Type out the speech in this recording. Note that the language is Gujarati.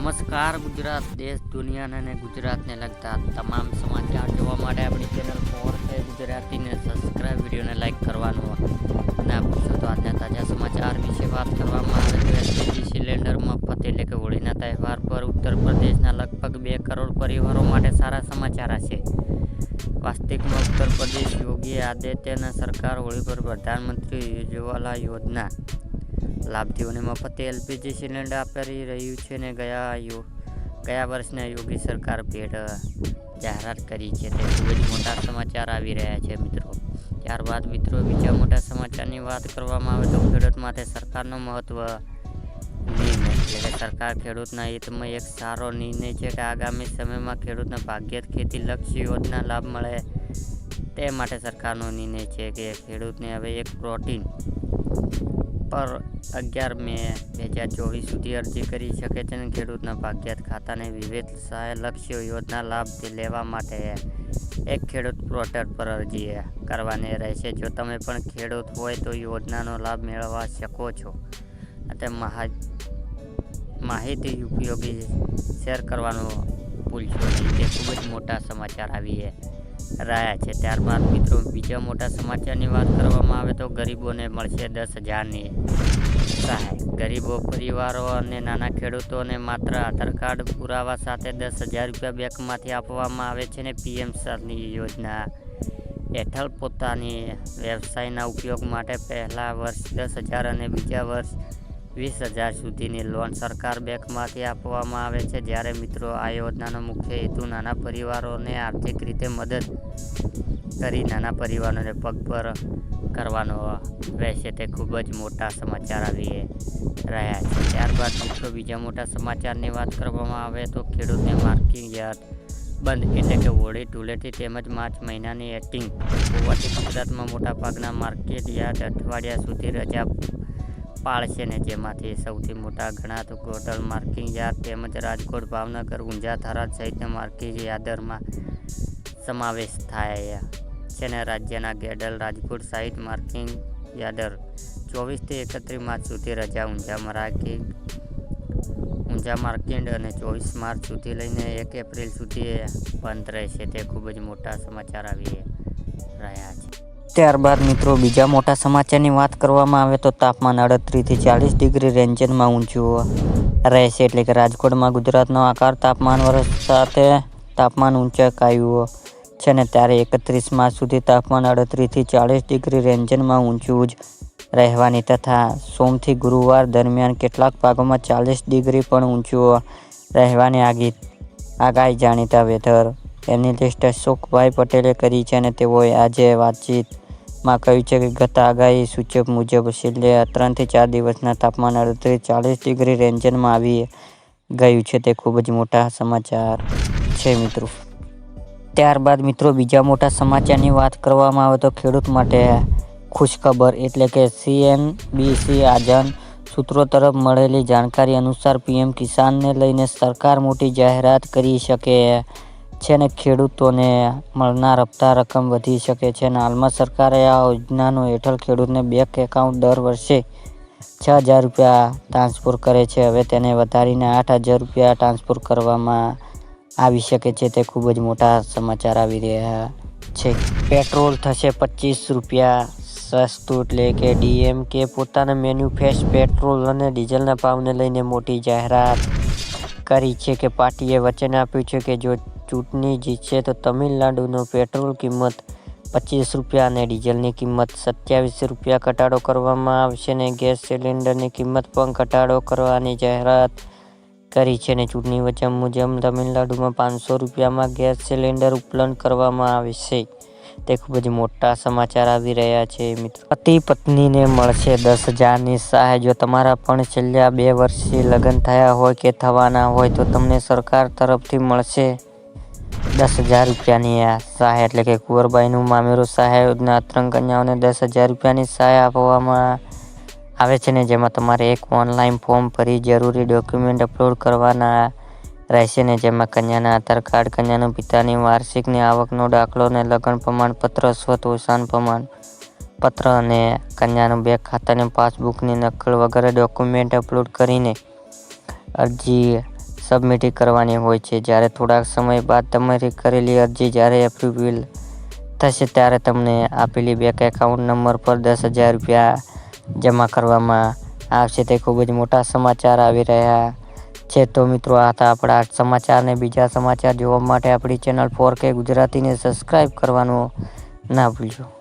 નમસ્કાર ગુજરાત, દેશ દુનિયાને અને ગુજરાતને લગતા તમામ સમાચાર જોવા માટે આપણી ચેનલ ફોર છે ગુજરાતીને સબસ્ક્રાઇબ, વિડીયોને લાઇક કરવાનું ના ભૂલશો. તો આજના તાજા સમાચાર વિશે વાત કરવામાં આવે તો એલપીજી સિલિન્ડર મફત એટલે કે હોળીના તહેવાર પર ઉત્તર પ્રદેશના લગભગ 2 કરોડ પરિવારો માટે સારા સમાચાર હશે. વાસ્તવિકમાં ઉત્તર પ્રદેશ યોગી આદિત્યનાથ સરકાર હોળી પર પ્રધાનમંત્રી ઉજ્જવલા યોજના લાભાર્થીઓને મફત એલપીજી સિલિન્ડર આપી રહ્યું છે અને ગયા વર્ષના યોગી સરકાર ભેટ જાહેરાત કરી છે. તે ખૂબ જ મોટા સમાચાર આવી રહ્યા છે મિત્રો. ત્યારબાદ મિત્રો બીજા મોટા સમાચારની વાત કરવામાં આવે તો ખેડૂત માટે સરકારનો મહત્વ નિર્ણય એટલે કે સરકાર ખેડૂતના હિતમાં એક સારો નિર્ણય છે કે આગામી સમયમાં ખેડૂતને ભાગ્યે ખેતીલક્ષી યોજના લાભ મળે તે માટે સરકારનો નિર્ણય છે કે ખેડૂતને હવે એક પ્રોટીન પર 11 મે 2024 સુધી અરજી કરી શકે છે અને ખેડૂતના ભાગ્યત ખાતાને વિવિધ સહાય લક્ષ્ય યોજના લાભ લેવા માટે એક ખેડૂત પોર્ટલ પર અરજી કરવાની રહેશે. જો તમે પણ ખેડૂત હોય તો યોજનાનો લાભ મેળવવા શકો છો. તે માહિતી ઉપયોગી શેર કરવાનું ભૂલશો નહીં. તે ખૂબ જ મોટા સમાચાર આવી રહ્યા છે. ત્યારબાદ મિત્રો બીજા મોટા સમાચારની વાત કરવામાં આવે તો ગરીબોને મળશે 10,000ની સહાય. ગરીબો પરિવારો અને નાના ખેડૂતોને માત્ર આધાર કાર્ડ પુરાવા સાથે 10,000 રૂપિયા બેંકમાંથી આપવામાં આવે છે અને પીએમ સહાયની યોજના હેઠળ પોતાની વ્યવસાયના ઉપયોગ માટે પહેલા વર્ષ 10,000 અને બીજા વર્ષ 20,000 સુધીની લોન સરકાર બેંકમાંથી આપવામાં આવે છે. જ્યારે મિત્રો આ યોજનાનો મુખ્ય હેતુ નાના પરિવારોને આર્થિક રીતે મદદ કરી નાના પરિવારોને પગભર કરવાનો રહેશે. તે ખૂબ જ મોટા સમાચાર આવી રહ્યા છે. ત્યારબાદ મિત્રો બીજા મોટા સમાચારની વાત કરવામાં આવે તો ખેડૂતને માર્કેટ યાર્ડ બંધ એટલે કે હોળી ધૂળેટી તેમજ માર્ચ મહિનાની એટિંગ હોવાથી ગુજરાતમાં મોટાભાગના માર્કેટ યાર્ડ અઠવાડિયા સુધી રજા પાળશે ને જેમાંથી સૌથી મોટા ગણાતું ગોંડલ માર્કેટ યાર્ડ તેમજ રાજકોટ, ભાવનગર, ઊંઝા, થરાદ સહિતના માર્કેટ યાર્ડમાં સમાવેશ થાય છે ને રાજ્યના ગેડલ, રાજકોટ સહિત માર્કેટ યાર્ડ 24 થી 31 માર્ચ સુધી રજા. ઊંઝા માર્કેટ અને 24 માર્ચ સુધી લઈને 1 એપ્રિલ સુધી બંધ રહેશે. તે ખૂબ જ મોટા સમાચાર આવી રહ્યા છે. ત્યારબાદ મિત્રો બીજા મોટા સમાચારની વાત કરવામાં આવે તો તાપમાન 38 થી 40 ડિગ્રી રેન્જમાં ઊંચું રહેશે. એટલે કે રાજકોટમાં ગુજરાતનો આકાર તાપમાન વર્ષ સાથે તાપમાન ઊંચકાયું છે ને ત્યારે 31 માર્ચ સુધી તાપમાન 38 થી 40 ડિગ્રી રેન્જમાં ઊંચું જ રહેવાની તથા સોમથી ગુરુવાર દરમિયાન કેટલાક ભાગોમાં 40 ડિગ્રી પણ ઊંચું રહેવાની આગાહી જાણીતા વેધર એનાલિસ્ટ અશોકભાઈ પટેલે કરી છે અને તેઓએ આજે વાતચીતમાં કહ્યું છે કે ગત આગાહી સૂચક મુજબ છેલ્લે 3 થી 4 દિવસના તાપમાન 38-40 ડિગ્રી રેન્જમાં આવી ગયું છે. તે ખૂબ જ મોટા સમાચાર છે મિત્રો. ત્યારબાદ મિત્રો બીજા મોટા સમાચારની વાત કરવામાં આવે તો ખેડૂત માટે ખુશખબર એટલે કે CNBC આઝાદ સૂત્રો તરફ મળેલી જાણકારી અનુસાર પીએમ કિસાનને લઈને સરકાર મોટી જાહેરાત કરી શકે છે અને ખેડૂતોને મળનાર હપ્તા રકમ વધી શકે છે. અને હાલમાં સરકારે આ યોજનાનો હેઠળ ખેડૂતને બેંક એકાઉન્ટ દર વર્ષે 6,000 રૂપિયા ટ્રાન્સફર કરે છે. હવે તેને વધારીને 8,000 રૂપિયા ટ્રાન્સફર કરવામાં આવી શકે છે. તે ખૂબ જ મોટા સમાચાર આવી રહ્યા છે. પેટ્રોલ થશે 25 રૂપિયા સસ્તું એટલે કે DMK પોતાના મેન્યુફેક્ચર્ડ પેટ્રોલ અને ડીઝલના ભાવને લઈને મોટી જાહેરાત કરી છે કે પાર્ટીએ વચન આપ્યું છે કે જો ચૂંટણી જીતશે તો તમિલનાડુનો પેટ્રોલ કિંમત 25 રૂપિયા અને ડીઝલની કિંમત 27 રૂપિયા ઘટાડો કરવામાં આવશે અને ગેસ સિલિન્ડરની કિંમત પણ ઘટાડો કરવાની જાહેરાત કરી છે. અને ચૂંટણી વચન મુજબ તમિલનાડુમાં 500 રૂપિયામાં ગેસ સિલિન્ડર ઉપલબ્ધ કરવામાં આવશે. તે ખૂબ જ મોટા સમાચાર આવી રહ્યા છે મિત્રો. પતિ પત્નીને મળશે 10,000ની સહાય. જો તમારા પણ છેલ્લા 2 વર્ષથી લગ્ન થયા હોય કે થવાના હોય તો તમને સરકાર તરફથી મળશે 10,000 રૂપિયાની સહાય એટલે કે કુંવરબાઈનું મામેરું સહાય યોજના. અતરંગ કન્યાઓને 10,000 રૂપિયાની સહાય આપવામાં આવે છે ને જેમાં તમારે એક ઓનલાઈન ફોર્મ ભરી જરૂરી ડોક્યુમેન્ટ અપલોડ કરવાના રહેશે ને જેમાં કન્યાના આધાર કાર્ડ, કન્યાના પિતાની વાર્ષિકની આવકનો દાખલો અને લગ્ન પ્રમાણપત્ર, સ્વતોસાન પ્રમાણપત્ર અને કન્યાનું બેંક ખાતાની પાસબુકની નકલ વગેરે ડોક્યુમેન્ટ અપલોડ કરીને અરજી સબમિટ કરવાની હોય છે. જ્યારે થોડાક સમય બાદ તમારી કરેલી અરજી જ્યારે એપ્રુવલ થશે ત્યારે તમને આપેલી બેંક એકાઉન્ટ નંબર પર 10,000 રૂપિયા જમા કરવામાં આવશે. તે ખૂબ જ મોટા સમાચાર આવી રહ્યા છે. તો મિત્રો, આ હતા આપણા સમાચાર ને બીજા સમાચાર જોવા માટે આપણી ચેનલ 4K ગુજરાતીને સબસ્ક્રાઈબ કરવાનું ના ભૂલશો.